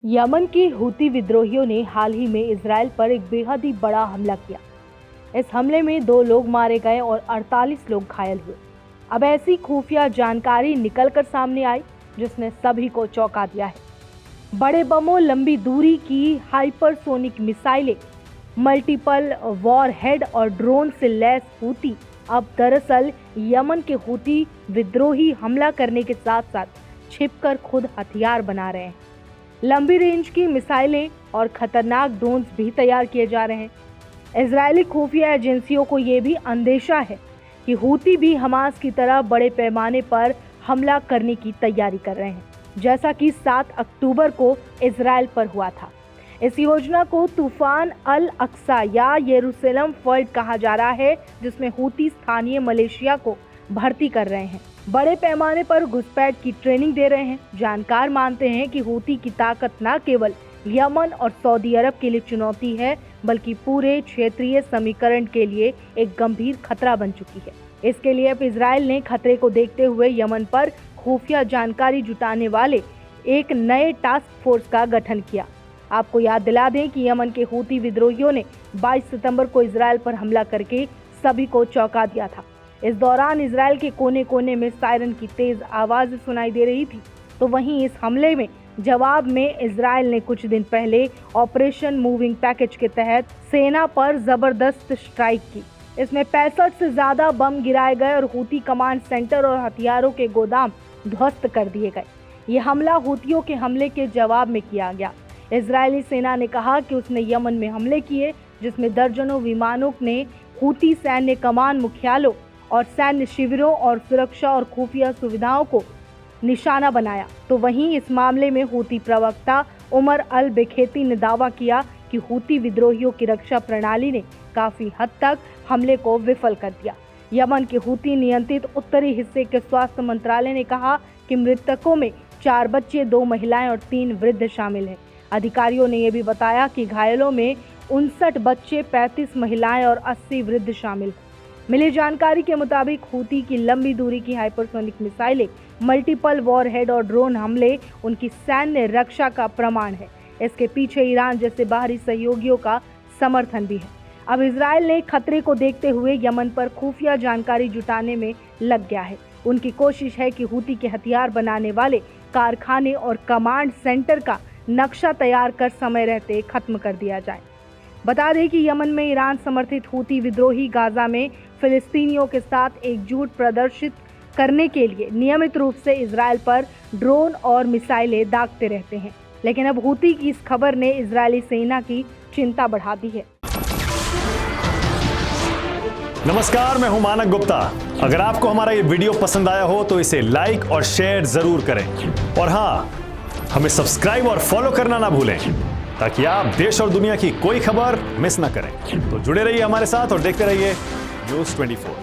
Yemen के Houthi विद्रोहियों ने हाल ही में इजराइल पर एक बेहद ही बड़ा हमला किया। इस हमले में 2 लोग मारे गए और 48 लोग घायल हुए। अब ऐसी खुफिया जानकारी निकलकर सामने आई जिसने सभी को चौंका दिया है। बड़े बमों, लंबी दूरी की हाइपरसोनिक मिसाइलें, मल्टीपल वॉरहेड और ड्रोन से लैस हूती अब दरअसल यमन के हूती विद्रोही हमला करने के साथ साथ छिपकर खुद हथियार बना रहे हैं। लंबी रेंज की मिसाइलें और खतरनाक ड्रोन्स भी तैयार किए जा रहे हैं। इजरायली खुफिया एजेंसियों को ये भी अंदेशा है कि हूती भी हमास की तरह बड़े पैमाने पर हमला करने की तैयारी कर रहे हैं, जैसा कि 7 अक्टूबर को इजराइल पर हुआ था। इस योजना को तूफान अल अक्सा या यरूशलेम फर्स्ट कहा जा रहा है, जिसमें हूती स्थानीय मलेशिया को भर्ती कर रहे हैं, बड़े पैमाने पर घुसपैठ की ट्रेनिंग दे रहे हैं। जानकार मानते हैं कि हूती की ताकत न केवल यमन और सऊदी अरब के लिए चुनौती है, बल्कि पूरे क्षेत्रीय समीकरण के लिए एक गंभीर खतरा बन चुकी है। इसके लिए अब इजराइल ने खतरे को देखते हुए यमन पर खुफिया जानकारी जुटाने वाले एक नए टास्क फोर्स का गठन किया। आपको याद दिला दें कि यमन के हूती विद्रोहियों ने 22 सितंबर को इजराइल पर हमला करके सभी को चौंका दिया था। इस दौरान इजराइल के कोने कोने में सायरन की तेज आवाज सुनाई दे रही थी। तो वहीं इस हमले में जवाब में इजराइल ने कुछ दिन पहले ऑपरेशन मूविंग पैकेज के तहत सेना पर जबरदस्त स्ट्राइक की। इसमें 65 से ज्यादा बम गिराए गए और हूती कमांड सेंटर और हथियारों के गोदाम ध्वस्त कर दिए गए। ये हमला हूतियों के हमले के जवाब में किया गया। इजरायली सेना ने कहा कि उसने यमन में हमले किए, जिसमें दर्जनों विमानों ने हूती सैन्य कमान मुख्यालयों और सैन्य शिविरों और सुरक्षा और खुफिया सुविधाओं को निशाना बनाया। तो वहीं इस मामले में हूती प्रवक्ता उमर अल बेखेती ने दावा किया कि हूती विद्रोहियों की रक्षा प्रणाली ने काफी हद तक हमले को विफल कर दिया। यमन के हूती नियंत्रित उत्तरी हिस्से के स्वास्थ्य मंत्रालय ने कहा कि मृतकों में 4 बच्चे, 2 महिलाएं और 3 वृद्ध शामिल हैं। अधिकारियों ने यह भी बताया कि घायलों में 59 बच्चे, 35 महिलाएं और 80 वृद्ध शामिल हैं। मिली जानकारी के मुताबिक हूती की लंबी दूरी की हाइपरसोनिक मिसाइलें, मल्टीपल वॉरहेड और ड्रोन हमले उनकी सैन्य रक्षा का प्रमाण है। इसके पीछे ईरान जैसे बाहरी सहयोगियों का समर्थन भी है। अब इजराइल ने खतरे को देखते हुए यमन पर खुफिया जानकारी जुटाने में लग गया है। उनकी कोशिश है कि हूती के हथियार बनाने वाले कारखाने और कमांड सेंटर का नक्शा तैयार कर समय रहते खत्म कर दिया जाए। बता दें कि यमन में ईरान समर्थित हूती विद्रोही गाजा में फिलिस्तीनियों के साथ एकजुट प्रदर्शित करने के लिए नियमित रूप से इजराइल पर ड्रोन और मिसाइलें दागते रहते हैं। लेकिन अब हूती की इस खबर ने इजरायली सेना की चिंता बढ़ा दी है। नमस्कार, मैं हूं मानक गुप्ता। अगर आपको हमारा ये वीडियो पसंद आया हो तो इसे लाइक और शेयर जरूर करें, और हाँ, हमें सब्सक्राइब और फॉलो करना ना भूलें ताकि आप देश और दुनिया की कोई खबर मिस ना करें। तो जुड़े रहिए हमारे साथ और देखते रहिए न्यूज़ 24।